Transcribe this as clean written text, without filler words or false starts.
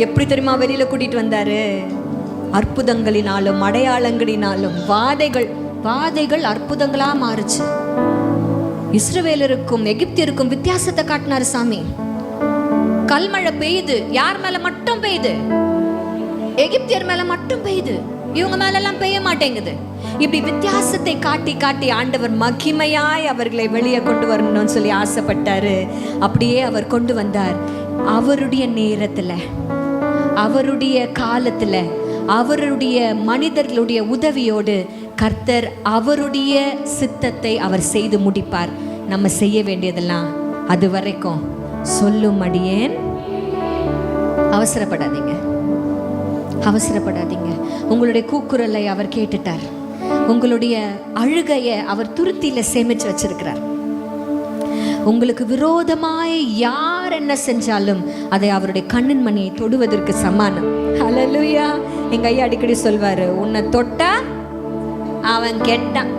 எப்படி தெரியுமா வெளியில கூட்டிட்டு வந்தாரு? அற்புதங்களினாலும் அடையாளங்களினாலும். வாதைகள் அற்புதங்களா மாறுச்சு. இஸ்ரவேலருக்கும் எகிப்தியருக்கும் வித்தியாசத்தை காட்டினாரு சாமி. கல்மழை பெய்யுது, யார் மேல மட்டும் பெய்யுது? எகிப்தியர் மேல மட்டும் பெய்யுது, இவங்க மேல எல்லாம் பெய்ய மாட்டேங்குது. இப்படி வித்தியாசத்தை காட்டி காட்டி ஆண்டவர் மகிமையாய் அவர்களை வெளியே கொண்டு வரணும்னு சொல்லி ஆசைப்பட்டாரு. அப்படியே அவர் கொண்டு வந்தார். அவருடைய நேரத்துல, அவருடைய காலத்துல, அவருடைய மனிதர்களுடைய உதவியோடு கர்த்தர் அவருடைய சித்தத்தை அவர் செய்து முடிப்பார். நம்ம செய்ய வேண்டியதெல்லாம் அது வரைக்கும் சொல்லும் அடியேன். அவசரப்படாதீங்க, அவசரப்படாதீங்க. உங்களுடைய கூக்குரலை அவர் கேட்டுட்டார். உங்களுடைய அழுகையை அவர் துருத்தியில சேமிச்சு வச்சிருக்கிறார். உங்களுக்கு விரோதமாய் யார் என்ன செஞ்சாலும் அதை அவருடைய கண்ணின் மணியை தொடுவதற்கு சமானம். ஹல்லேலூயா. எங்க ஐயா அடிக்கடி சொல்வாரு, உன்னை தொட்டா அவன் கெட்டான்,